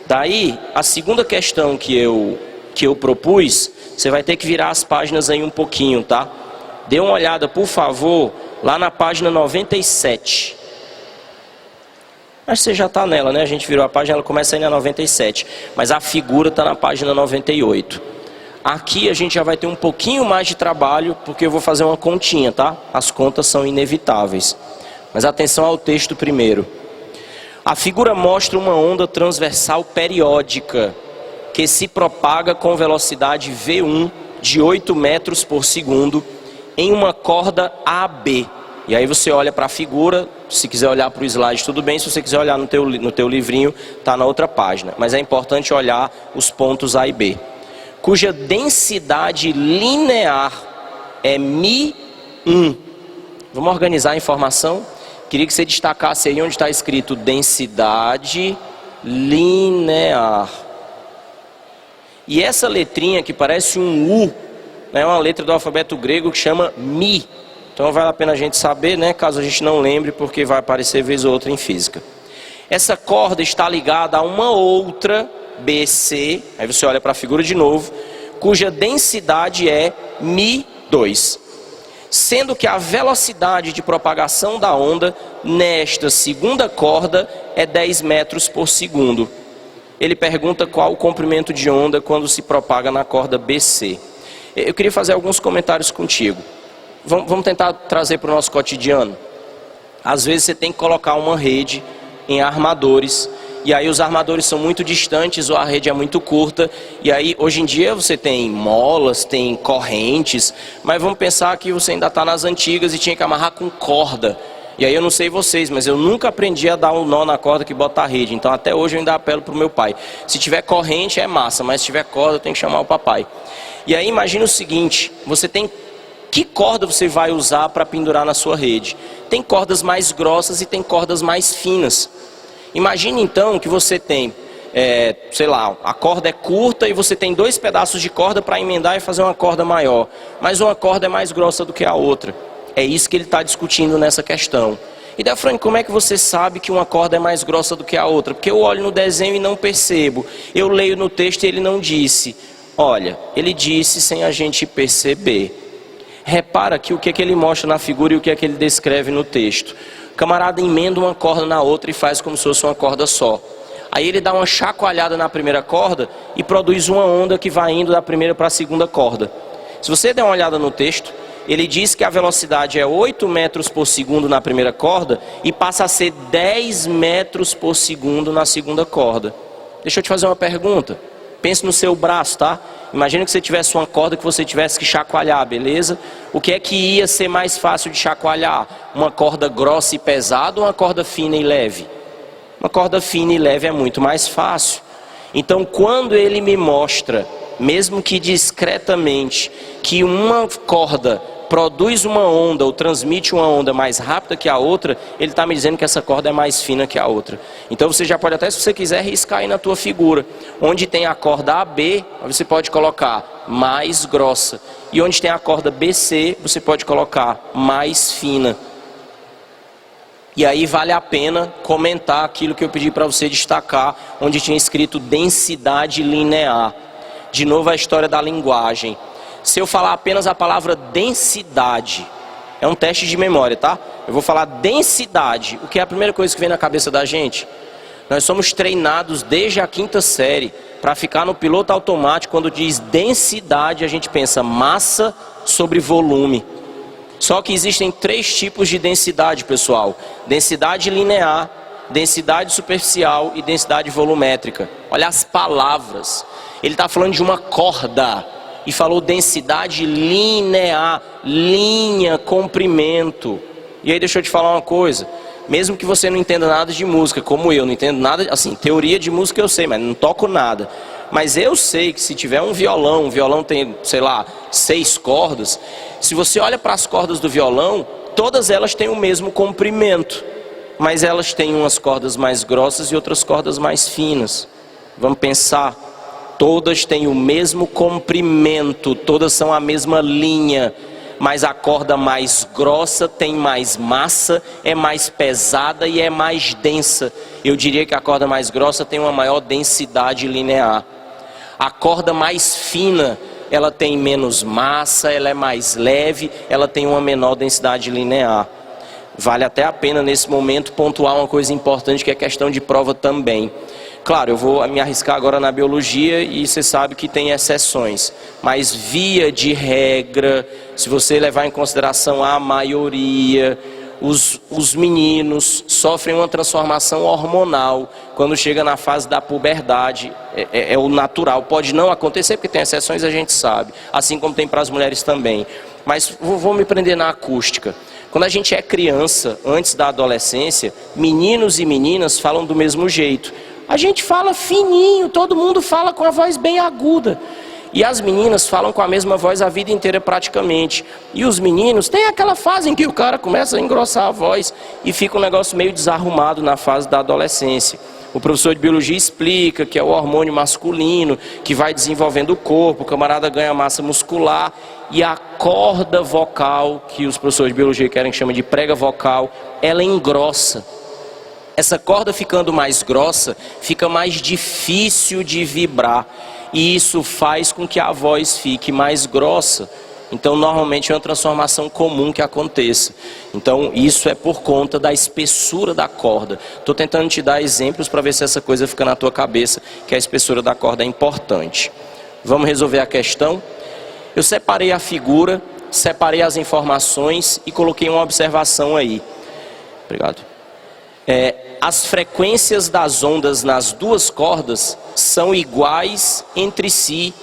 Daí, a segunda questão que eu propus, você vai ter que virar as páginas aí um pouquinho, tá? Dê uma olhada, por favor, lá na página 97. Acho que você já está nela, né? A gente virou a página, ela começa aí na 97. Mas a figura está na página 98. Aqui a gente já vai ter um pouquinho mais de trabalho, porque eu vou fazer uma continha, tá? As contas são inevitáveis. Mas atenção ao texto primeiro. A figura mostra uma onda transversal periódica, que se propaga com velocidade V1 de 8 metros por segundo em uma corda AB. E aí você olha para a figura, se quiser olhar para o slide tudo bem, se você quiser olhar no teu livrinho, está na outra página. Mas é importante olhar os pontos A e B. Cuja densidade linear é μ1. Vamos organizar a informação? Queria que você destacasse aí onde está escrito densidade linear. E essa letrinha que parece um U, é uma letra do alfabeto grego que chama Mi. Então vale a pena a gente saber, né, caso a gente não lembre, porque vai aparecer vez ou outra em física. Essa corda está ligada a uma outra, BC, aí você olha para a figura de novo, cuja densidade é μ2. Sendo que a velocidade de propagação da onda nesta segunda corda é 10 metros por segundo. Ele pergunta qual o comprimento de onda quando se propaga na corda BC. Eu queria fazer alguns comentários contigo. Vamos tentar trazer para o nosso cotidiano. Às vezes você tem que colocar uma rede em armadores, e aí os armadores são muito distantes ou a rede é muito curta, e aí hoje em dia você tem molas, tem correntes, mas vamos pensar que você ainda está nas antigas e tinha que amarrar com corda. E aí eu não sei vocês, mas eu nunca aprendi a dar um nó na corda que bota a rede, então até hoje eu ainda apelo para o meu pai. Se tiver corrente é massa, mas se tiver corda eu tenho que chamar o papai. E aí imagina o seguinte, você tem... Que corda você vai usar para pendurar na sua rede? Tem cordas mais grossas e tem cordas mais finas. Imagine então que você tem, sei lá, a corda é curta e você tem 2 pedaços de corda para emendar e fazer uma corda maior. Mas uma corda é mais grossa do que a outra. É isso que ele está discutindo nessa questão. E Delfrânio, como é que você sabe que uma corda é mais grossa do que a outra? Porque eu olho no desenho e não percebo. Eu leio no texto e ele não disse. Olha, ele disse sem a gente perceber. Repara aqui o que é que ele mostra na figura e o que é que ele descreve no texto. O camarada emenda uma corda na outra e faz como se fosse uma corda só. Aí ele dá uma chacoalhada na primeira corda e produz uma onda que vai indo da primeira para a segunda corda. Se você der uma olhada no texto, ele diz que a velocidade é 8 metros por segundo na primeira corda e passa a ser 10 metros por segundo na segunda corda. Deixa eu te fazer uma pergunta. Pense no seu braço, tá? Imagina que você tivesse uma corda que você tivesse que chacoalhar, beleza? O que é que ia ser mais fácil de chacoalhar? Uma corda grossa e pesada ou uma corda fina e leve? Uma corda fina e leve é muito mais fácil. Então, quando ele me mostra, mesmo que discretamente, que uma corda produz uma onda ou transmite uma onda mais rápida que a outra, ele está me dizendo que essa corda é mais fina que a outra. Então você já pode até, se você quiser, riscar aí na tua figura. Onde tem a corda AB, você pode colocar mais grossa. E onde tem a corda BC, você pode colocar mais fina. E aí vale a pena comentar aquilo que eu pedi para você destacar, onde tinha escrito densidade linear. De novo a história da linguagem. Se eu falar apenas a palavra densidade, é um teste de memória, tá? Eu vou falar densidade. O que é a primeira coisa que vem na cabeça da gente? Nós somos treinados desde a 5ª série para ficar no piloto automático. Quando diz densidade, a gente pensa massa sobre volume. Só que existem 3 tipos de densidade, pessoal. Densidade linear, densidade superficial e densidade volumétrica. Olha as palavras. Ele está falando de uma corda. E falou densidade linear, linha, comprimento. E aí deixa eu te falar uma coisa. Mesmo que você não entenda nada de música, como eu não entendo nada, assim, teoria de música eu sei, mas não toco nada. Mas eu sei que se tiver um violão tem, sei lá, 6 cordas. Se você olha para as cordas do violão, todas elas têm o mesmo comprimento. Mas elas têm umas cordas mais grossas e outras cordas mais finas. Vamos pensar. Todas têm o mesmo comprimento, todas são a mesma linha, mas a corda mais grossa tem mais massa, é mais pesada e é mais densa. Eu diria que a corda mais grossa tem uma maior densidade linear. A corda mais fina, ela tem menos massa, ela é mais leve, ela tem uma menor densidade linear. Vale até a pena nesse momento pontuar uma coisa importante, que é questão de prova também. Claro, eu vou me arriscar agora na biologia e você sabe que tem exceções, mas via de regra, se você levar em consideração a maioria, os meninos sofrem uma transformação hormonal quando chega na fase da puberdade. É o natural, pode não acontecer porque tem exceções, a gente sabe, assim como tem para as mulheres também. Mas vou me prender na acústica. Quando a gente é criança, antes da adolescência, meninos e meninas falam do mesmo jeito. A gente fala fininho, todo mundo fala com a voz bem aguda. E as meninas falam com a mesma voz a vida inteira praticamente. E os meninos têm aquela fase em que o cara começa a engrossar a voz e fica um negócio meio desarrumado na fase da adolescência. O professor de biologia explica que é o hormônio masculino que vai desenvolvendo o corpo, o camarada ganha massa muscular e a corda vocal, que os professores de biologia querem que chama de prega vocal, ela engrossa. Essa corda ficando mais grossa, fica mais difícil de vibrar. E isso faz com que a voz fique mais grossa. Então, normalmente é uma transformação comum que aconteça. Então, isso é por conta da espessura da corda. Estou tentando te dar exemplos para ver se essa coisa fica na tua cabeça, que a espessura da corda é importante. Vamos resolver a questão? Eu separei a figura, separei as informações e coloquei uma observação aí. Obrigado. As frequências das ondas nas duas cordas são iguais entre si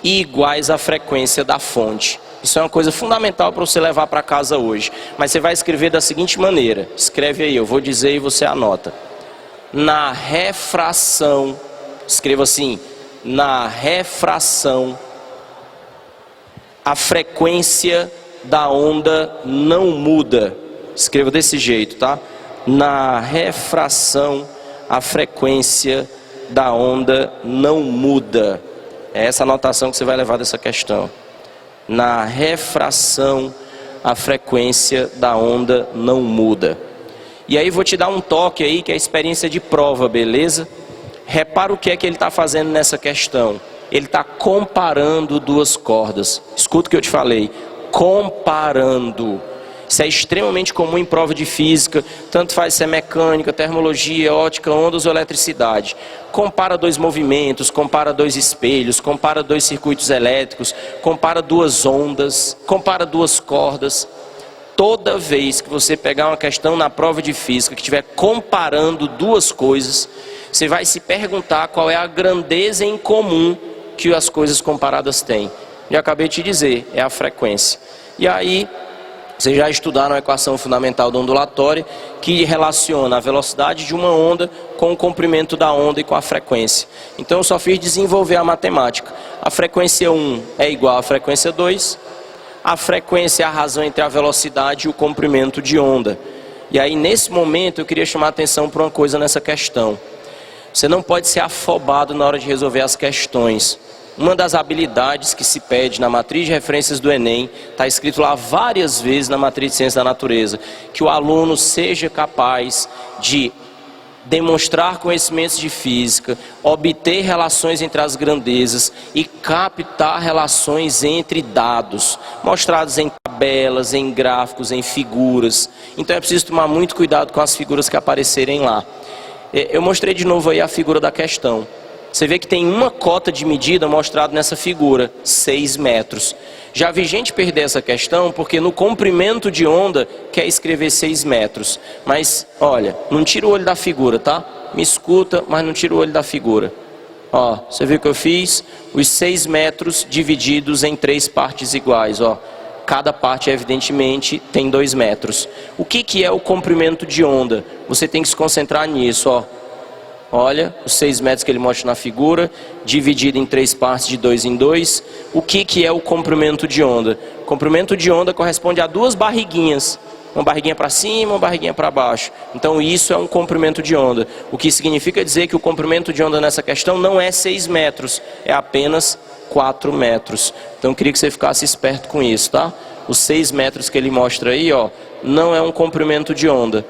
e iguais à frequência da fonte. Isso é uma coisa fundamental para você levar para casa hoje. Mas você vai escrever da seguinte maneira. Escreve aí, eu vou dizer e você anota. Na refração, escreva assim, na refração, a frequência da onda não muda. Escreva desse jeito, tá? Na refração, a frequência da onda não muda. É essa anotação que você vai levar dessa questão. Na refração, a frequência da onda não muda. E aí vou te dar um toque aí, que é a experiência de prova, beleza? Repara o que é que ele está fazendo nessa questão. Ele está comparando duas cordas. Escuta o que eu te falei. Comparando. Isso é extremamente comum em prova de física, tanto faz se é mecânica, termologia, ótica, ondas ou eletricidade. Compara dois movimentos, compara dois espelhos, compara dois circuitos elétricos, compara duas ondas, compara duas cordas. Toda vez que você pegar uma questão na prova de física que estiver comparando duas coisas, você vai se perguntar qual é a grandeza em comum que as coisas comparadas têm. E acabei de te dizer, é a frequência. E aí, vocês já estudaram a equação fundamental da ondulatória, que relaciona a velocidade de uma onda com o comprimento da onda e com a frequência. Então eu só fiz desenvolver a matemática. A frequência 1 é igual à frequência 2. A frequência é a razão entre a velocidade e o comprimento de onda. E aí nesse momento eu queria chamar a atenção para uma coisa nessa questão. Você não pode ser afobado na hora de resolver as questões. Uma das habilidades que se pede na matriz de referências do Enem, está escrito lá várias vezes na matriz de ciência da natureza, que o aluno seja capaz de demonstrar conhecimentos de física, obter relações entre as grandezas e captar relações entre dados, mostrados em tabelas, em gráficos, em figuras. Então é preciso tomar muito cuidado com as figuras que aparecerem lá. Eu mostrei de novo aí a figura da questão. Você vê que tem uma cota de medida mostrada nessa figura, 6 metros. Já vi gente perder essa questão porque no comprimento de onda quer escrever 6 metros. Mas, olha, não tira o olho da figura, tá? Me escuta, mas não tira o olho da figura. Ó, você viu o que eu fiz? Os 6 metros divididos em 3 partes iguais, ó. Cada parte, evidentemente, tem 2 metros. O que é o comprimento de onda? Você tem que se concentrar nisso, ó. Olha, os 6 metros que ele mostra na figura, dividido em 3 partes de 2 em 2. O que é o comprimento de onda? O comprimento de onda corresponde a 2 barriguinhas. Uma barriguinha para cima, uma barriguinha para baixo. Então isso é um comprimento de onda. O que significa dizer que o comprimento de onda nessa questão não é 6 metros, é apenas 4 metros. Então eu queria que você ficasse esperto com isso, tá? Os 6 metros que ele mostra aí, ó, não é um comprimento de onda.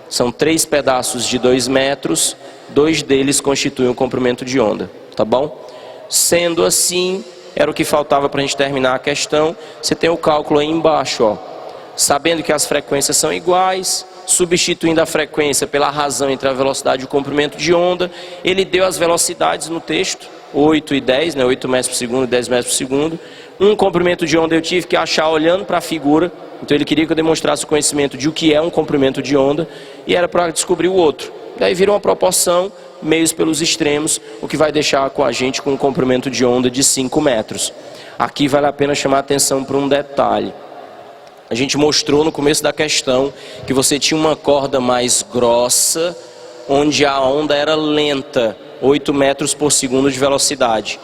São 3 pedaços de 2 metros, 2 deles constituem um comprimento de onda, tá bom? Sendo assim, era o que faltava para a gente terminar a questão. Você tem o cálculo aí embaixo, ó. Sabendo que as frequências são iguais, substituindo a frequência pela razão entre a velocidade e o comprimento de onda, ele deu as velocidades no texto, 8 e 10, né? 8 metros por segundo e 10 metros por segundo. Um comprimento de onda eu tive que achar olhando para a figura, então ele queria que eu demonstrasse o conhecimento de o que é um comprimento de onda, e era para descobrir o outro. Daí vira uma proporção, meios pelos extremos, o que vai deixar com a gente com um comprimento de onda de 5 metros. Aqui vale a pena chamar a atenção para um detalhe. A gente mostrou no começo da questão que você tinha uma corda mais grossa, onde a onda era lenta, 8 metros por segundo de velocidade.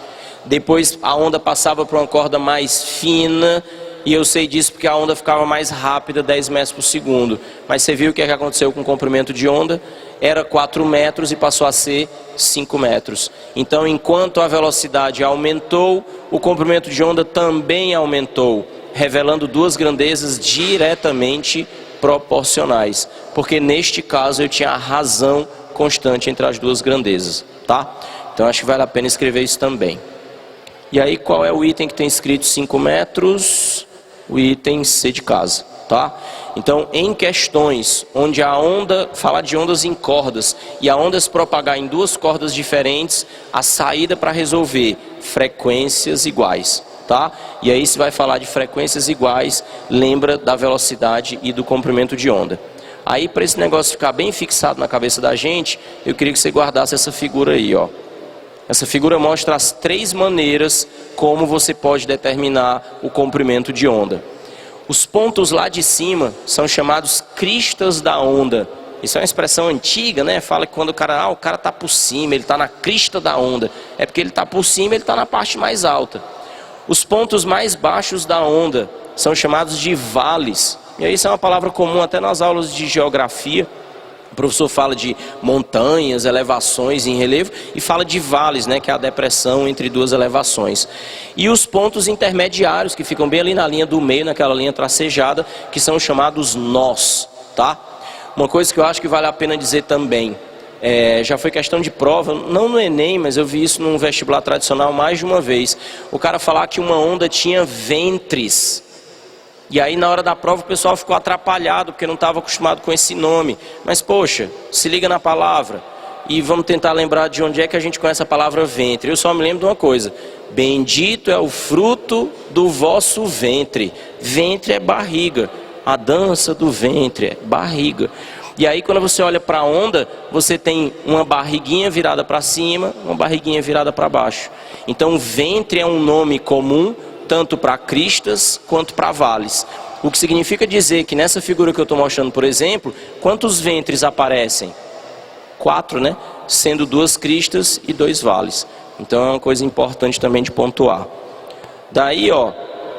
Depois a onda passava por uma corda mais fina, e eu sei disso porque a onda ficava mais rápida, 10 metros por segundo. Mas você viu o que aconteceu com o comprimento de onda? Era 4 metros e passou a ser 5 metros. Então, enquanto a velocidade aumentou, o comprimento de onda também aumentou, revelando duas grandezas diretamente proporcionais. Porque neste caso eu tinha a razão constante entre as duas grandezas, tá? Então acho que vale a pena escrever isso também. E aí qual é o item que tem escrito 5 metros? O item C de casa, tá? Então em questões onde a onda, fala de ondas em cordas, e a onda se propagar em duas cordas diferentes, a saída para resolver frequências iguais, tá? E aí se vai falar de frequências iguais, lembra da velocidade e do comprimento de onda. Aí para esse negócio ficar bem fixado na cabeça da gente, eu queria que você guardasse essa figura aí, ó. Essa figura mostra as 3 maneiras como você pode determinar o comprimento de onda. Os pontos lá de cima são chamados cristas da onda. Isso é uma expressão antiga, né? Fala que quando o cara está por cima, ele está na crista da onda. É porque ele está por cima, ele está na parte mais alta. Os pontos mais baixos da onda são chamados de vales. E aí isso é uma palavra comum até nas aulas de geografia. O professor fala de montanhas, elevações em relevo e fala de vales, né, que é a depressão entre duas elevações. E os pontos intermediários, que ficam bem ali na linha do meio, naquela linha tracejada, que são chamados nós, tá? Uma coisa que eu acho que vale a pena dizer também, já foi questão de prova, não no Enem, mas eu vi isso num vestibular tradicional mais de uma vez. O cara falar que uma onda tinha ventres. E aí na hora da prova o pessoal ficou atrapalhado, porque não estava acostumado com esse nome. Mas poxa, se liga na palavra. E vamos tentar lembrar de onde é que a gente conhece a palavra ventre. Eu só me lembro de uma coisa. Bendito é o fruto do vosso ventre. Ventre é barriga. A dança do ventre é barriga. E aí quando você olha para a onda, você tem uma barriguinha virada para cima, uma barriguinha virada para baixo. Então ventre é um nome comum, tanto para cristas quanto para vales. O que significa dizer que nessa figura que eu estou mostrando, por exemplo, quantos ventres aparecem? 4, né? Sendo 2 cristas e 2 vales. Então é uma coisa importante também de pontuar. Daí, ó,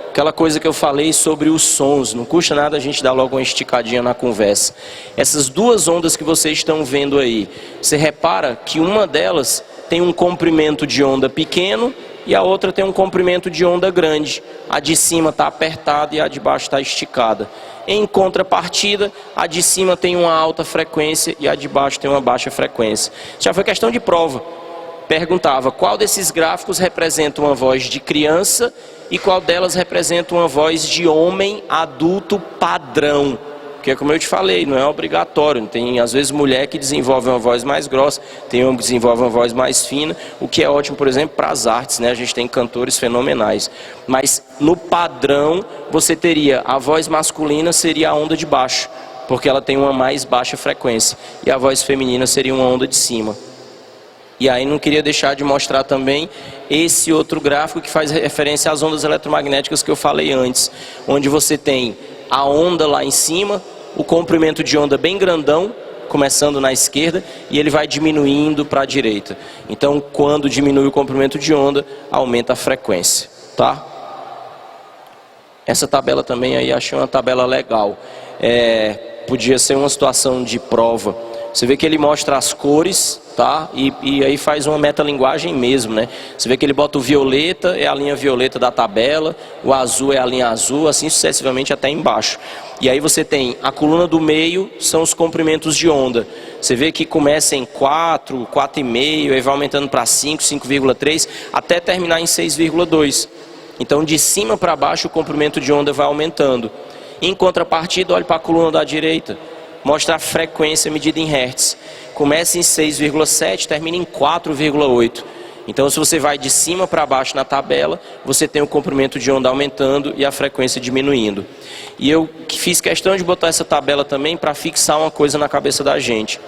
aquela coisa que eu falei sobre os sons, não custa nada a gente dar logo uma esticadinha na conversa. Essas 2 ondas que vocês estão vendo aí, você repara que uma delas tem um comprimento de onda pequeno e a outra tem um comprimento de onda grande. A de cima está apertada e a de baixo está esticada. Em contrapartida, a de cima tem uma alta frequência e a de baixo tem uma baixa frequência. Já foi questão de prova. Perguntava qual desses gráficos representa uma voz de criança e qual delas representa uma voz de homem adulto padrão. Porque como eu te falei, não é obrigatório. Tem às vezes mulher que desenvolve uma voz mais grossa, tem homem que desenvolve uma voz mais fina, o que é ótimo, por exemplo, para as artes, né? A gente tem cantores fenomenais. Mas no padrão, você teria a voz masculina seria a onda de baixo, porque ela tem uma mais baixa frequência, e a voz feminina seria uma onda de cima. E aí não queria deixar de mostrar também esse outro gráfico que faz referência às ondas eletromagnéticas que eu falei antes, onde você tem a onda lá em cima, o comprimento de onda bem grandão, começando na esquerda, e ele vai diminuindo para a direita. Então, quando diminui o comprimento de onda, aumenta a frequência, tá? Essa tabela também aí achei uma tabela legal. Podia ser uma situação de prova Você vê que ele mostra as cores, tá? E aí faz uma metalinguagem mesmo, né? Você vê que ele bota o violeta, é a linha violeta da tabela, o azul é a linha azul, assim sucessivamente até embaixo. E aí você tem a coluna do meio, são os comprimentos de onda. Você vê que começa em 4, 4,5, aí vai aumentando para 5, 5,3, até terminar em 6,2. Então de cima para baixo o comprimento de onda vai aumentando. Em contrapartida, olhe para a coluna da direita. Mostra a frequência medida em hertz. Começa em 6,7, termina em 4,8. Então, se você vai de cima para baixo na tabela, você tem o comprimento de onda aumentando e a frequência diminuindo. E eu fiz questão de botar essa tabela também para fixar uma coisa na cabeça da gente.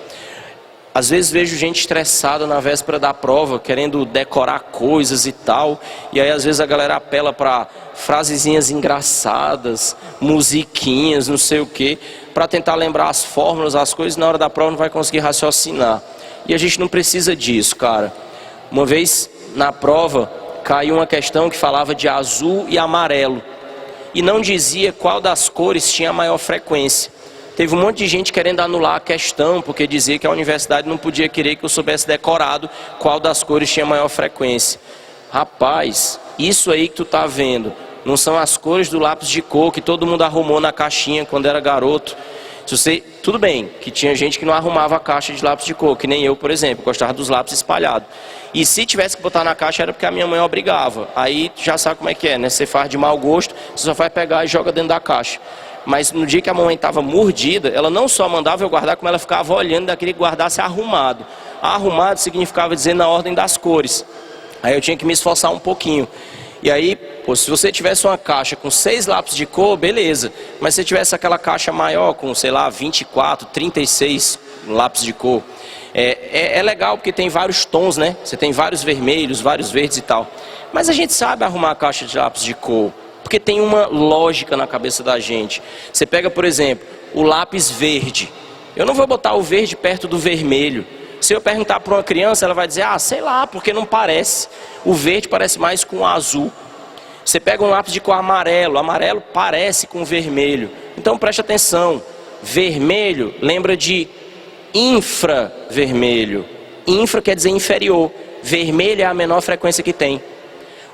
Às vezes vejo gente estressada na véspera da prova, querendo decorar coisas e tal. E aí às vezes a galera apela para frasezinhas engraçadas, musiquinhas, não sei o quê, para tentar lembrar as fórmulas, as coisas, na hora da prova não vai conseguir raciocinar. E a gente não precisa disso, cara. Uma vez na prova caiu uma questão que falava de azul e amarelo. E não dizia qual das cores tinha a maior frequência. Teve um monte de gente querendo anular a questão, porque dizia que a universidade não podia querer que eu soubesse decorado qual das cores tinha maior frequência. Rapaz, isso aí que tu tá vendo, não são as cores do lápis de cor que todo mundo arrumou na caixinha quando era garoto. Se você, tudo bem, que tinha gente que não arrumava a caixa de lápis de cor, que nem eu, por exemplo, gostava dos lápis espalhados. E se tivesse que botar na caixa era porque a minha mãe obrigava. Aí já sabe como é que é, né? Você faz de mau gosto, você só vai pegar e joga dentro da caixa. Mas no dia que a mamãe estava mordida, ela não só mandava eu guardar, como ela ficava olhando daquele que guardasse arrumado. Arrumado significava dizer na ordem das cores. Aí eu tinha que me esforçar um pouquinho. E aí, pô, se você tivesse uma caixa com 6 lápis de cor, beleza. Mas se tivesse aquela caixa maior, com, sei lá, 24, 36 lápis de cor, é legal porque tem vários tons, né? Você tem vários vermelhos, vários verdes e tal. Mas a gente sabe arrumar a caixa de lápis de cor, porque tem uma lógica na cabeça da gente. Você pega, por exemplo, o lápis verde. Eu não vou botar o verde perto do vermelho. Se eu perguntar para uma criança, ela vai dizer, ah, sei lá, porque não parece. O verde parece mais com o azul. Você pega um lápis de cor amarelo, amarelo parece com vermelho. Então preste atenção, vermelho lembra de infravermelho. Infra quer dizer inferior, vermelho é a menor frequência que tem.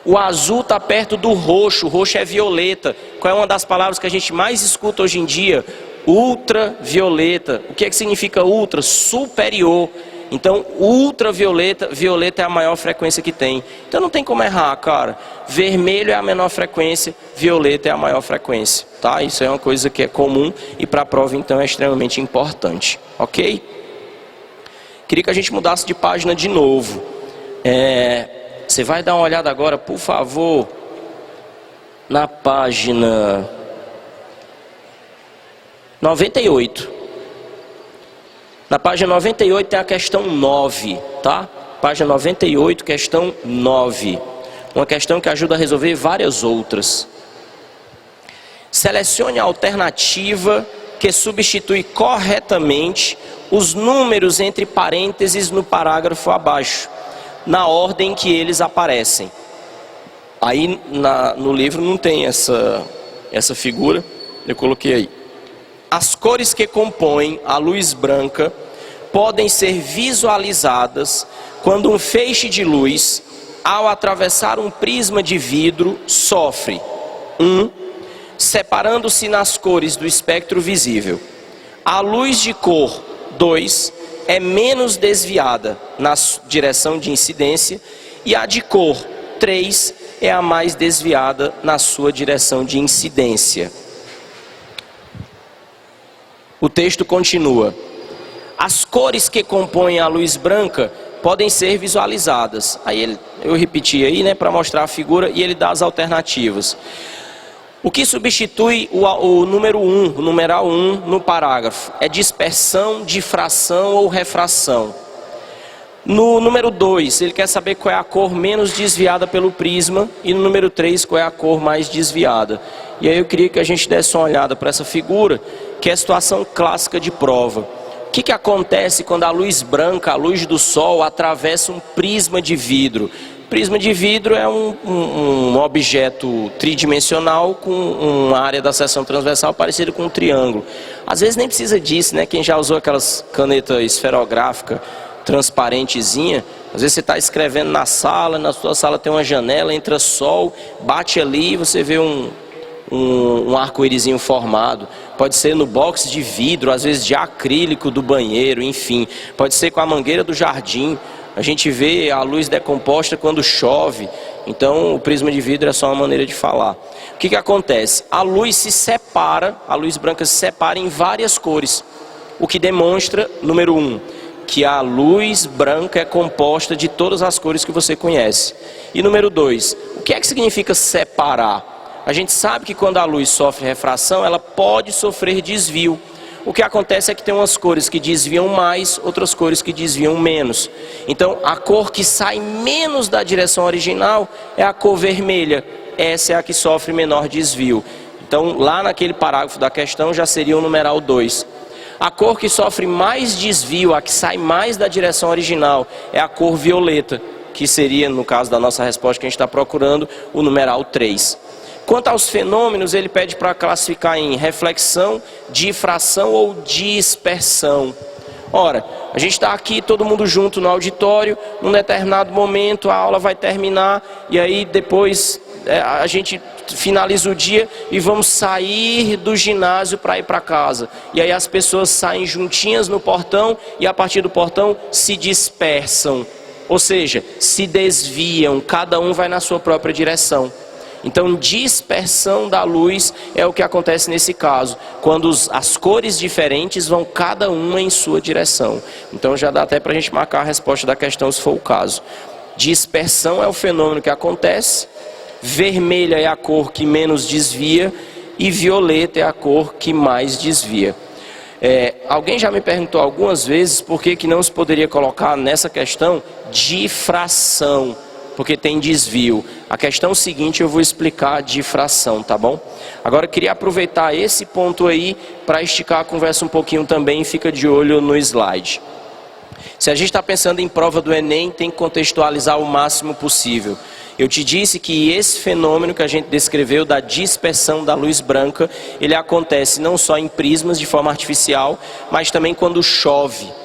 O azul está perto do roxo, o roxo é violeta. Qual é uma das palavras que a gente mais escuta hoje em dia? Ultravioleta. O que é que significa ultra? Superior. Então, ultravioleta, violeta é a maior frequência que tem. Então não tem como errar, cara. Vermelho é a menor frequência, violeta é a maior frequência, tá? Isso é uma coisa que é comum e para a prova então é extremamente importante, ok? Queria que a gente mudasse de página de novo. Você vai dar uma olhada agora, por favor, na página 98. Na página 98 tem a questão 9, tá? Página 98, questão 9. Uma questão que ajuda a resolver várias outras. Selecione a alternativa que substitui corretamente os números entre parênteses no parágrafo abaixo, na ordem que eles aparecem. Aí no livro não tem essa figura, eu coloquei aí. As cores que compõem a luz branca podem ser visualizadas quando um feixe de luz, ao atravessar um prisma de vidro, sofre 1. Separando-se nas cores do espectro visível. A luz de cor 2 é menos desviada na direção de incidência e a de cor 3 é a mais desviada na sua direção de incidência. O texto continua. As cores que compõem a luz branca podem ser visualizadas. Aí eu repeti aí, né, para mostrar a figura e ele dá as alternativas. O que substitui o número 1, o numeral 1 no parágrafo? É dispersão, difração ou refração. No número 2, ele quer saber qual é a cor menos desviada pelo prisma. E no número 3, qual é a cor mais desviada. E aí eu queria que a gente desse uma olhada para essa figura, que é a situação clássica de prova. O que acontece quando a luz branca, a luz do sol, atravessa um prisma de vidro? Prisma de vidro é um objeto tridimensional com uma área da seção transversal parecida com um triângulo. Às vezes nem precisa disso, né? Quem já usou aquelas canetas esferográficas transparentezinha, às vezes você está escrevendo na sua sala tem uma janela, entra sol, bate ali e você vê um arco-írisinho formado. Pode ser no box de vidro, às vezes de acrílico do banheiro, enfim. Pode ser com a mangueira do jardim. A gente vê a luz decomposta quando chove. Então o prisma de vidro é só uma maneira de falar. O que acontece? A luz se separa, a luz branca se separa em várias cores. O que demonstra, número 1, que a luz branca é composta de todas as cores que você conhece. E número 2, o que significa separar? A gente sabe que quando a luz sofre refração, ela pode sofrer desvio. O que acontece é que tem umas cores que desviam mais, outras cores que desviam menos. Então, a cor que sai menos da direção original é a cor vermelha. Essa é a que sofre menor desvio. Então, lá naquele parágrafo da questão já seria o numeral 2. A cor que sofre mais desvio, a que sai mais da direção original, é a cor violeta, que seria, no caso da nossa resposta que a gente está procurando, o numeral 3. Quanto aos fenômenos, ele pede para classificar em reflexão, difração ou dispersão. Ora, a gente está aqui todo mundo junto no auditório, num determinado momento a aula vai terminar e aí depois a gente finaliza o dia e vamos sair do ginásio para ir para casa. E aí as pessoas saem juntinhas no portão e a partir do portão se dispersam. Ou seja, se desviam, cada um vai na sua própria direção. Então, dispersão da luz é o que acontece nesse caso, quando as cores diferentes vão cada uma em sua direção. Então, já dá até para a gente marcar a resposta da questão, se for o caso. Dispersão é o fenômeno que acontece, vermelha é a cor que menos desvia e violeta é a cor que mais desvia. Alguém já me perguntou algumas vezes por que não se poderia colocar nessa questão difração. Porque tem desvio. A questão seguinte eu vou explicar a difração, tá bom? Agora eu queria aproveitar esse ponto aí para esticar a conversa um pouquinho também, fica de olho no slide. Se a gente está pensando em prova do Enem, tem que contextualizar o máximo possível. Eu te disse que esse fenômeno que a gente descreveu da dispersão da luz branca, ele acontece não só em prismas de forma artificial, mas também quando chove.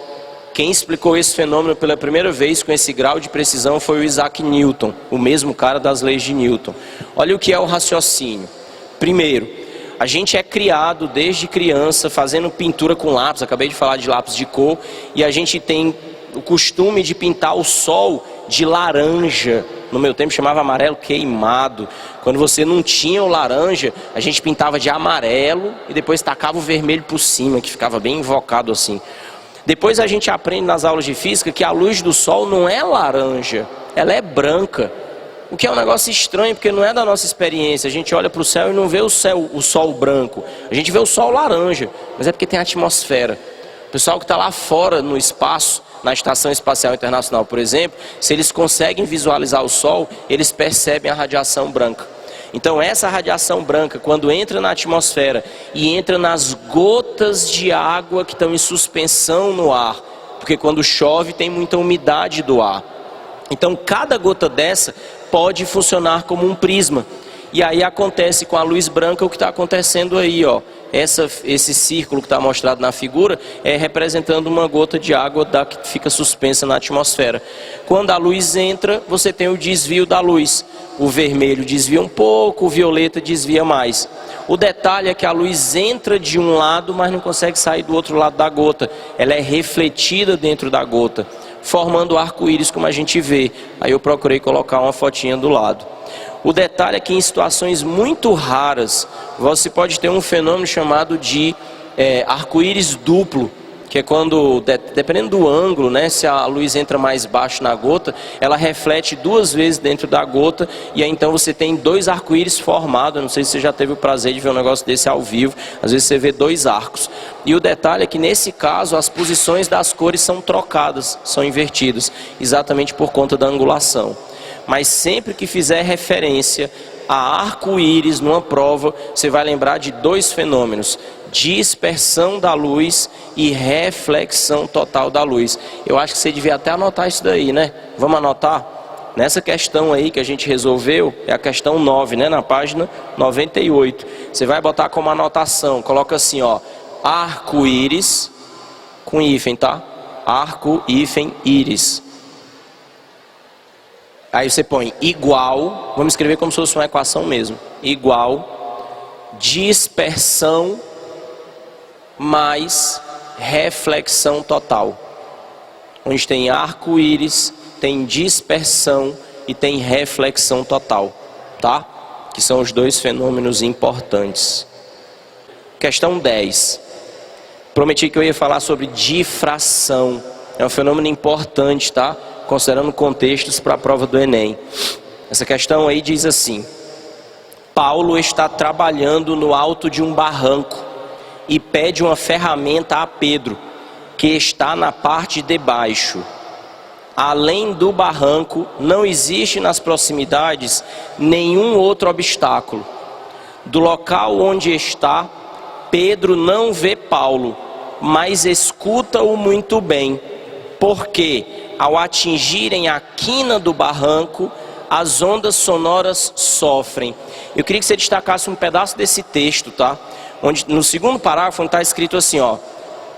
Quem explicou esse fenômeno pela primeira vez com esse grau de precisão foi o Isaac Newton, o mesmo cara das leis de Newton. Olha o que é o raciocínio. Primeiro, a gente é criado desde criança fazendo pintura com lápis, acabei de falar de lápis de cor, e a gente tem o costume de pintar o sol de laranja. No meu tempo chamava amarelo queimado. Quando você não tinha o laranja, a gente pintava de amarelo e depois tacava o vermelho por cima, que ficava bem invocado assim. Depois a gente aprende nas aulas de física que a luz do sol não é laranja, ela é branca. O que é um negócio estranho, porque não é da nossa experiência. A gente olha para o céu e não vê o sol branco. A gente vê o sol laranja, mas é porque tem a atmosfera. O pessoal que está lá fora no espaço, na Estação Espacial Internacional, por exemplo, se eles conseguem visualizar o sol, eles percebem a radiação branca. Então essa radiação branca, quando entra na atmosfera e entra nas gotas de água que estão em suspensão no ar, porque quando chove tem muita umidade do ar. Então cada gota dessa pode funcionar como um prisma. E aí acontece com a luz branca o que está acontecendo aí, ó. Esse círculo que está mostrado na figura é representando uma gota de água que fica suspensa na atmosfera. Quando a luz entra, você tem o desvio da luz. O vermelho desvia um pouco, o violeta desvia mais. O detalhe é que a luz entra de um lado, mas não consegue sair do outro lado da gota. Ela é refletida dentro da gota, formando arco-íris como a gente vê. Aí eu procurei colocar uma fotinha do lado. O detalhe é que em situações muito raras, você pode ter um fenômeno chamado de arco-íris duplo, que é quando, dependendo do ângulo, né, se a luz entra mais baixo na gota, ela reflete 2 vezes dentro da gota, e aí então você tem 2 arco-íris formados. Não sei se você já teve o prazer de ver um negócio desse ao vivo, às vezes você vê 2 arcos. E o detalhe é que nesse caso as posições das cores são trocadas, são invertidas, exatamente por conta da angulação. Mas sempre que fizer referência a arco-íris numa prova, você vai lembrar de 2 fenômenos: dispersão da luz e reflexão total da luz. Eu acho que você devia até anotar isso daí, né? Vamos anotar? Nessa questão aí que a gente resolveu, é a questão 9, né? Na página 98. Você vai botar como anotação, coloca assim, ó, arco-íris, com hífen, tá? Arco, hífen, íris. Aí você põe igual, vamos escrever como se fosse uma equação mesmo. Igual, dispersão mais reflexão total. Onde tem arco-íris, tem dispersão e tem reflexão total, tá? Que são os dois fenômenos importantes. Questão 10. Prometi que eu ia falar sobre difração. É um fenômeno importante, tá? Considerando contextos para a prova do Enem. Essa questão aí diz assim: Paulo está trabalhando no alto de um barranco e pede uma ferramenta a Pedro, que está na parte de baixo. Além do barranco, não existe nas proximidades nenhum outro obstáculo. Do local onde está, Pedro não vê Paulo, mas escuta-o muito bem, porque ao atingirem a quina do barranco, as ondas sonoras sofrem. Eu queria que você destacasse um pedaço desse texto, tá? Onde, no segundo parágrafo, está escrito assim, ó: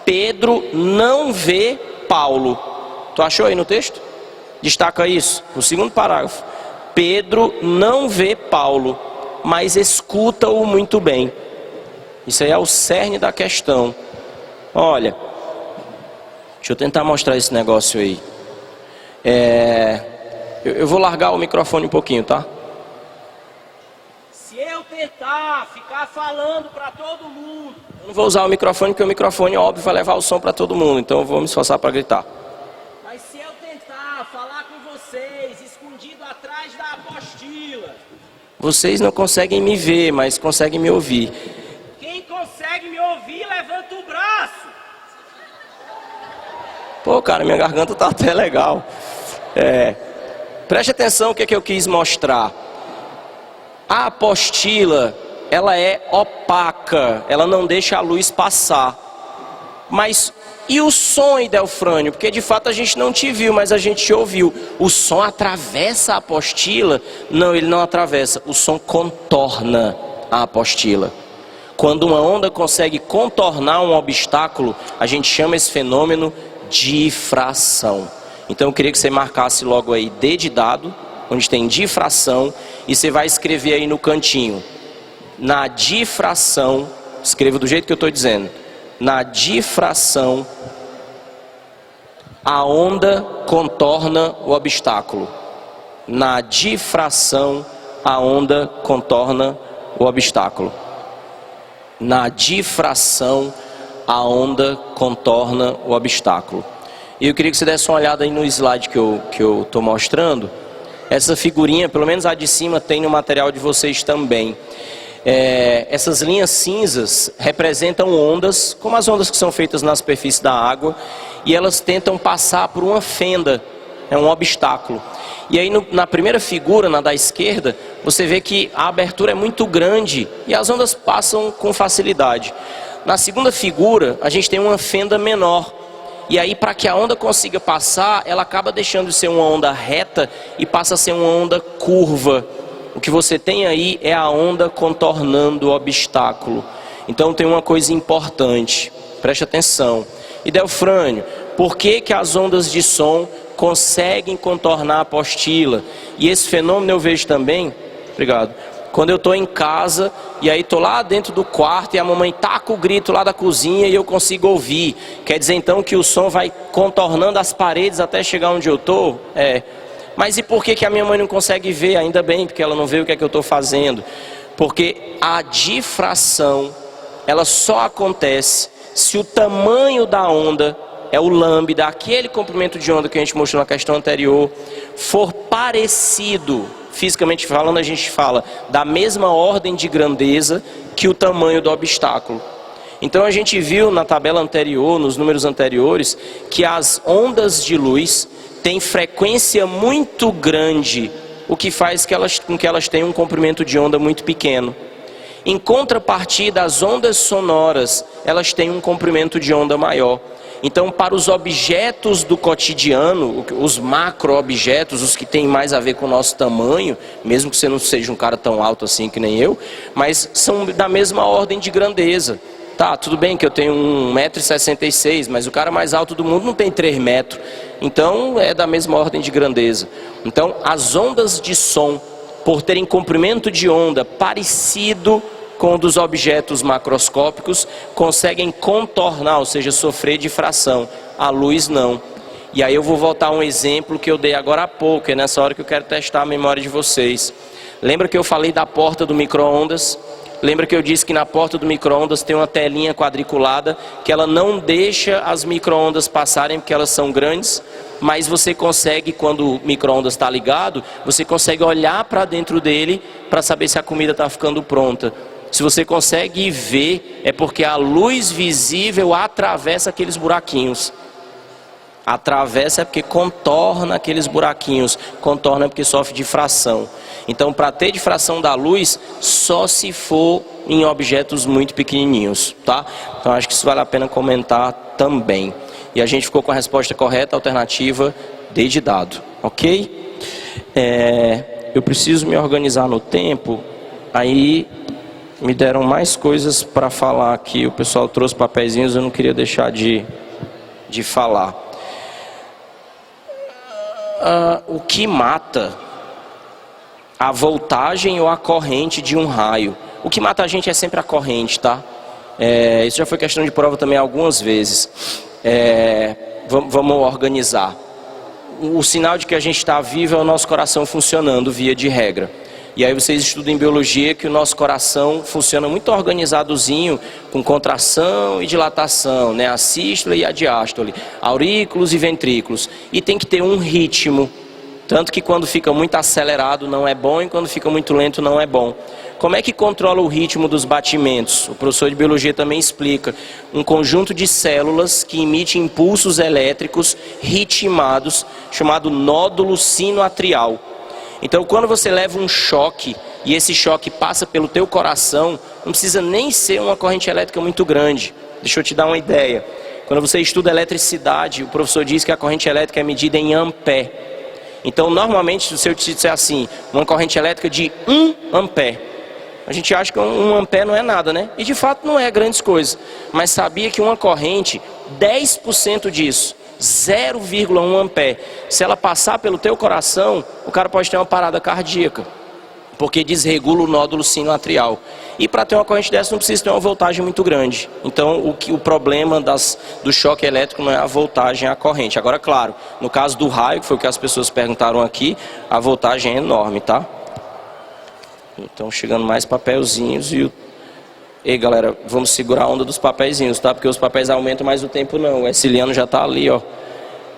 Pedro não vê Paulo. Tu achou aí no texto? Destaca isso, no segundo parágrafo. Pedro não vê Paulo, mas escuta-o muito bem. Isso aí é o cerne da questão. Olha, deixa eu tentar mostrar esse negócio aí. Eu vou largar o microfone um pouquinho, tá? Se eu tentar ficar falando para todo mundo... Eu não vou usar o microfone, porque o microfone, óbvio, vai levar o som para todo mundo. Então eu vou me esforçar para gritar. Mas se eu tentar falar com vocês, escondido atrás da apostila... Vocês não conseguem me ver, mas conseguem me ouvir. Quem consegue me ouvir, levanta o braço. Pô, cara, minha garganta tá até legal. Preste atenção o que é que eu quis mostrar. A apostila, ela é opaca, ela não deixa a luz passar. Mas e o som, Idelfrânio? Porque de fato a gente não te viu, mas a gente te ouviu. O som atravessa a apostila? Não, ele não atravessa. O som contorna a apostila. Quando uma onda consegue contornar um obstáculo, a gente chama esse fenômeno difração. Então eu queria que você marcasse logo aí D de dado, onde tem difração, e você vai escrever aí no cantinho. Na difração, escreva do jeito que eu estou dizendo. Na difração, a onda contorna o obstáculo. Na difração, a onda contorna o obstáculo. Na difração, a onda contorna o obstáculo. E eu queria que você desse uma olhada aí no slide que eu estou mostrando. Essa figurinha, pelo menos a de cima, tem no material de vocês também. Essas linhas cinzas representam ondas, como as ondas que são feitas na superfície da água, e elas tentam passar por uma fenda, é um obstáculo. E aí na primeira figura, na da esquerda, você vê que a abertura é muito grande e as ondas passam com facilidade. Na segunda figura, a gente tem uma fenda menor. E aí, para que a onda consiga passar, ela acaba deixando de ser uma onda reta e passa a ser uma onda curva. O que você tem aí é a onda contornando o obstáculo. Então tem uma coisa importante, preste atenção. Idelfrânio, por que que as ondas de som conseguem contornar a apostila? E esse fenômeno eu vejo também, obrigado, quando eu estou em casa e aí estou lá dentro do quarto e a mamãe taca o grito lá da cozinha e eu consigo ouvir. Quer dizer então que o som vai contornando as paredes até chegar onde eu estou? Mas e por que que a minha mãe não consegue ver? Ainda bem, porque ela não vê o que é que eu estou fazendo. Porque a difração, ela só acontece se o tamanho da onda, é o lambda, aquele comprimento de onda que a gente mostrou na questão anterior, for parecido, fisicamente falando a gente fala, da mesma ordem de grandeza que o tamanho do obstáculo. Então a gente viu na tabela anterior, nos números anteriores, que as ondas de luz têm frequência muito grande, o que faz com que elas tenham um comprimento de onda muito pequeno. Em contrapartida, as ondas sonoras, elas têm um comprimento de onda maior. Então, para os objetos do cotidiano, os macro-objetos, os que têm mais a ver com o nosso tamanho, mesmo que você não seja um cara tão alto assim que nem eu, mas são da mesma ordem de grandeza. Tá, tudo bem que eu tenho 1,66 m, mas o cara mais alto do mundo não tem 3 metros. Então, é da mesma ordem de grandeza. Então, as ondas de som, por terem comprimento de onda parecido com o dos objetos macroscópicos, conseguem contornar, ou seja, sofrer difração. A luz não. E aí eu vou voltar a um exemplo que eu dei agora há pouco, é nessa hora que eu quero testar a memória de vocês. Lembra que eu falei da porta do micro-ondas? Lembra que eu disse que na porta do micro-ondas tem uma telinha quadriculada, que ela não deixa as micro-ondas passarem porque elas são grandes, mas você consegue, quando o micro-ondas está ligado, você consegue olhar para dentro dele para saber se a comida está ficando pronta. Se você consegue ver, é porque a luz visível atravessa aqueles buraquinhos. Atravessa é porque contorna aqueles buraquinhos. Contorna é porque sofre difração. Então, para ter difração da luz, só se for em objetos muito pequenininhos, tá? Então, acho que isso vale a pena comentar também. E a gente ficou com a resposta correta, alternativa D de dado, ok? Eu preciso me organizar no tempo, aí me deram mais coisas para falar aqui, o pessoal trouxe papeizinhos, eu não queria deixar de falar. O que mata a voltagem ou a corrente de um raio? O que mata a gente é sempre a corrente, tá? Isso já foi questão de prova também algumas vezes. Vamos organizar. O sinal de que a gente está vivo é o nosso coração funcionando, via de regra. E aí vocês estudam em biologia que o nosso coração funciona muito organizadozinho, com contração e dilatação, né? A sístole e a diástole, aurículos e ventrículos. E tem que ter um ritmo, tanto que quando fica muito acelerado não é bom e quando fica muito lento não é bom. Como é que controla o ritmo dos batimentos? O professor de biologia também explica. Um conjunto de células que emite impulsos elétricos ritmados, chamado nódulo sinoatrial. Então, quando você leva um choque, e esse choque passa pelo teu coração, não precisa nem ser uma corrente elétrica muito grande. Deixa eu te dar uma ideia. Quando você estuda eletricidade, o professor diz que a corrente elétrica é medida em ampere. Então, normalmente, se eu te disser assim, uma corrente elétrica de 1 ampere, a gente acha que 1 ampere não é nada, né? E de fato não é grandes coisas. Mas sabia que uma corrente, 10% disso, 0,1 ampere, se ela passar pelo teu coração, o cara pode ter uma parada cardíaca, porque desregula o nódulo sinoatrial. E para ter uma corrente dessa não precisa ter uma voltagem muito grande. Então o problema do choque elétrico não é a voltagem, é a corrente. Agora, claro, no caso do raio, que foi o que as pessoas perguntaram aqui, a voltagem é enorme, tá? Então chegando mais papelzinhos e Ei galera, vamos segurar a onda dos papeizinhos, tá? Porque os papéis aumentam, mas o tempo não. O Exiliano já tá ali, ó.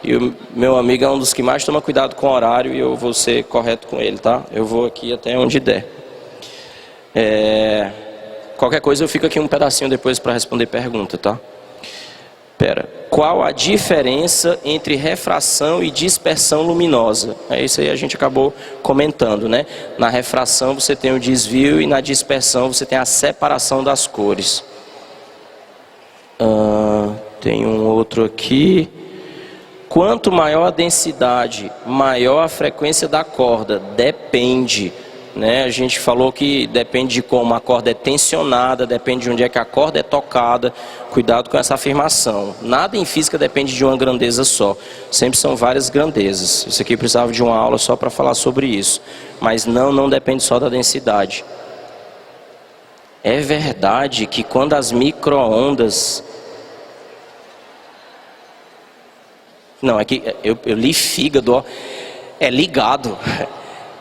E o meu amigo é um dos que mais toma cuidado com o horário e eu vou ser correto com ele, tá? Eu vou aqui até onde der. Qualquer coisa eu fico aqui um pedacinho depois para responder pergunta, tá? Qual a diferença entre refração e dispersão luminosa? É isso aí, a gente acabou comentando, né? Na refração você tem o desvio e na dispersão você tem a separação das cores. Tem um outro aqui. Quanto maior a densidade, maior a frequência da corda. Depende. Né? A gente falou que depende de como a corda é tensionada, depende de onde é que a corda é tocada. Cuidado com essa afirmação. Nada em física depende de uma grandeza só. Sempre são várias grandezas. Isso aqui precisava de uma aula só para falar sobre isso. Mas não depende só da densidade. É verdade que quando as micro-ondas... Não, é que eu li fígado, ó. É ligado.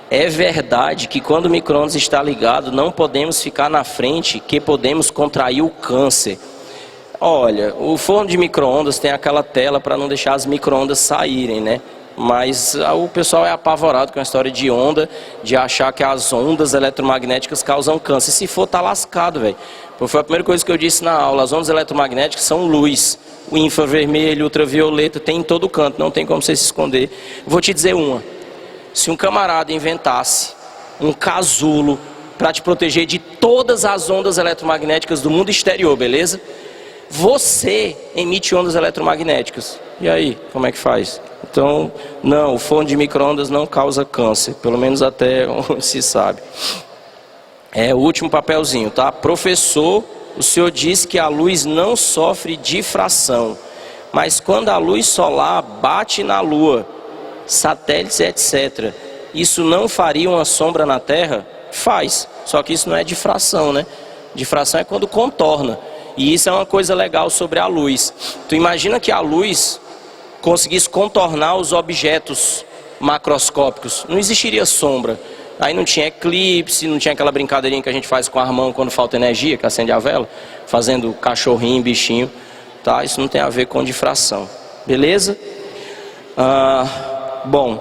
É verdade que quando o micro-ondas está ligado, não podemos ficar na frente, que podemos contrair o câncer. Olha, o forno de micro-ondas tem aquela tela para não deixar as micro-ondas saírem, né? Mas o pessoal é apavorado com a história de onda, de achar que as ondas eletromagnéticas causam câncer. Se for, tá lascado, velho. Foi a primeira coisa que eu disse na aula. As ondas eletromagnéticas são luz. O infravermelho, ultravioleta, tem em todo canto, não tem como você se esconder. Vou te dizer uma. Se um camarada inventasse um casulo para te proteger de todas as ondas eletromagnéticas do mundo exterior, beleza? Você emite ondas eletromagnéticas. E aí, como é que faz? Então, não, o forno de micro-ondas não causa câncer, pelo menos até onde se sabe. É o último papelzinho, tá? Professor, o senhor disse que a luz não sofre difração, mas quando a luz solar bate na Lua, satélites, etc., isso não faria uma sombra na Terra? Faz, só que isso não é difração, né? Difração é quando contorna. E isso é uma coisa legal sobre a luz. Tu imagina que a luz conseguisse contornar os objetos macroscópicos. Não existiria sombra. Aí não tinha eclipse, não tinha aquela brincadeirinha que a gente faz com a mão quando falta energia, que acende a vela, fazendo cachorrinho, bichinho. Tá? Isso não tem a ver com difração. Beleza? Bom,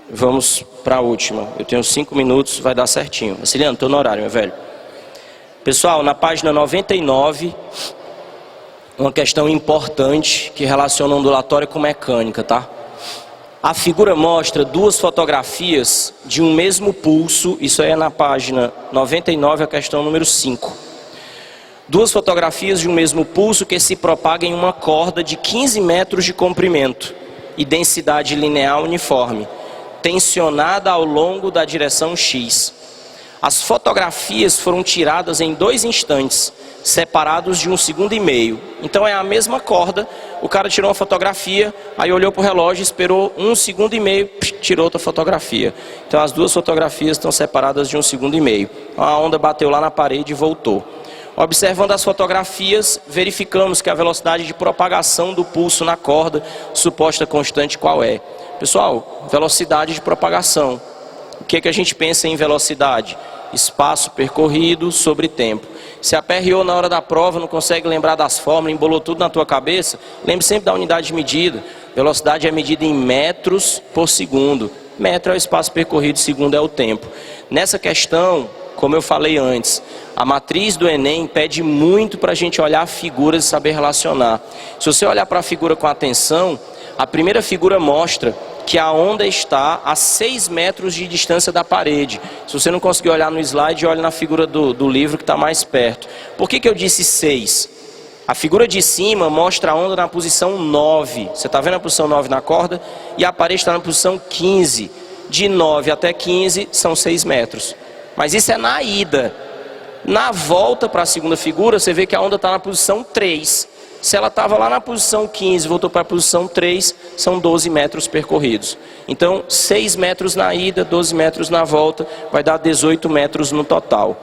vamos para a última. Eu tenho 5 minutos, vai dar certinho. Vaciliano, estou no horário, meu velho. Pessoal, na página 99, uma questão importante que relaciona ondulatória com mecânica, tá? A figura mostra 2 fotografias de um mesmo pulso, isso aí é na página 99, a questão número 5. 2 fotografias de um mesmo pulso que se propaga em uma corda de 15 metros de comprimento e densidade linear uniforme, tensionada ao longo da direção X. As fotografias foram tiradas em 2 instantes, separados de 1,5 segundos. Então é a mesma corda, o cara tirou uma fotografia, aí olhou para o relógio, esperou 1,5 segundos, tirou outra fotografia. Então as 2 fotografias estão separadas de 1,5 segundos. Então a onda bateu lá na parede e voltou. Observando as fotografias, verificamos que a velocidade de propagação do pulso na corda, suposta constante, qual é? Pessoal, velocidade de propagação. O que é que a gente pensa em velocidade? Espaço percorrido sobre tempo. Se aperreou na hora da prova, não consegue lembrar das fórmulas, embolou tudo na tua cabeça, lembre sempre da unidade de medida. Velocidade é medida em metros por segundo. Metro é o espaço percorrido, segundo é o tempo. Nessa questão, como eu falei antes, a matriz do Enem pede muito para a gente olhar figuras e saber relacionar. Se você olhar para a figura com atenção, a primeira figura mostra que a onda está a 6 metros de distância da parede. Se você não conseguir olhar no slide, olhe na figura do livro que está mais perto. Por que eu disse 6? A figura de cima mostra a onda na posição 9. Você está vendo a posição 9 na corda? E a parede está na posição 15. De 9 até 15 são 6 metros. Mas isso é na ida. Na volta para a segunda figura, você vê que a onda está na posição 3. Se ela estava lá na posição 15 e voltou para a posição 3, são 12 metros percorridos. Então, 6 metros na ida, 12 metros na volta, vai dar 18 metros no total.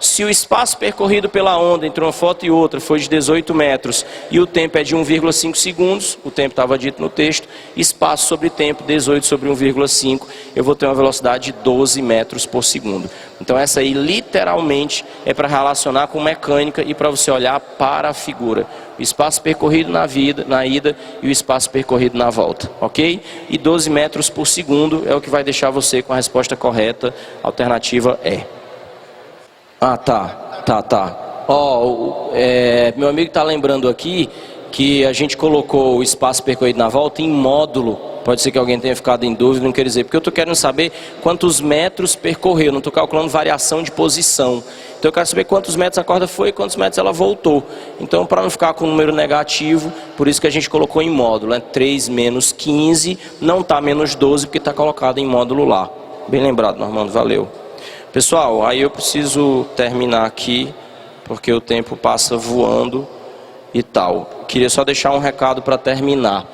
Se o espaço percorrido pela onda entre uma foto e outra foi de 18 metros e o tempo é de 1,5 segundos, o tempo estava dito no texto, espaço sobre tempo, 18 sobre 1,5, eu vou ter uma velocidade de 12 metros por segundo. Então essa aí literalmente é para relacionar com mecânica e para você olhar para a figura. O espaço percorrido na ida e o espaço percorrido na volta, ok? E 12 metros por segundo é o que vai deixar você com a resposta correta, a alternativa é. Tá. Meu amigo está lembrando aqui que a gente colocou o espaço percorrido na volta em módulo. Pode ser que alguém tenha ficado em dúvida, não quer dizer, porque eu estou querendo saber quantos metros percorreu, não estou calculando variação de posição. Então eu quero saber quantos metros a corda foi e quantos metros ela voltou. Então, para não ficar com um número negativo, por isso que a gente colocou em módulo, né? 3 menos 15, não está menos 12, porque está colocado em módulo lá. Bem lembrado, Normando, valeu. Pessoal, aí eu preciso terminar aqui, porque o tempo passa voando e tal. Queria só deixar um recado para terminar.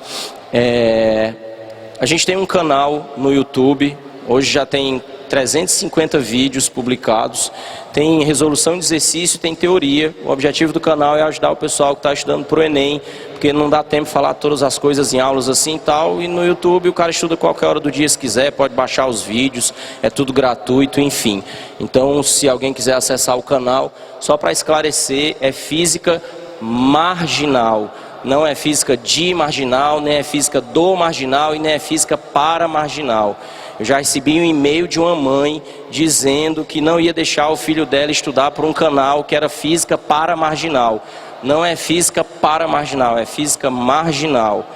A gente tem um canal no YouTube, hoje já tem 350 vídeos publicados, tem resolução de exercício, tem teoria. O objetivo do canal é ajudar o pessoal que está estudando para o Enem, porque não dá tempo de falar todas as coisas em aulas assim e tal, e no YouTube o cara estuda qualquer hora do dia se quiser, pode baixar os vídeos, é tudo gratuito, enfim. Então, se alguém quiser acessar o canal, só para esclarecer, é física marginal. Não é física de marginal, nem é física do marginal e nem é física para marginal. Eu já recebi um e-mail de uma mãe dizendo que não ia deixar o filho dela estudar por um canal que era física para marginal. Não é física para marginal, é física marginal.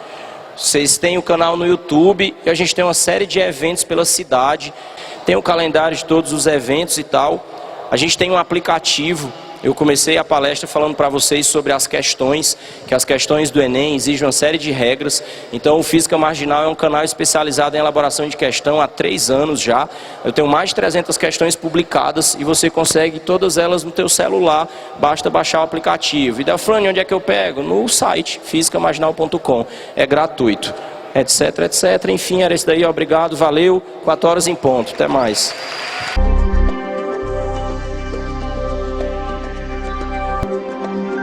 Vocês têm o canal no YouTube e a gente tem uma série de eventos pela cidade. Tem o calendário de todos os eventos e tal. A gente tem um aplicativo eu comecei a palestra falando para vocês sobre as questões, que as questões do Enem exigem uma série de regras. Então o Física Marginal é um canal especializado em elaboração de questão há 3 anos já. Eu tenho mais de 300 questões publicadas e você consegue todas elas no teu celular, basta baixar o aplicativo. E Delfrânio, onde é que eu pego? No site fisicamarginal.com, é gratuito, etc, etc. Enfim, era isso daí, obrigado, valeu, 4 horas em ponto, até mais.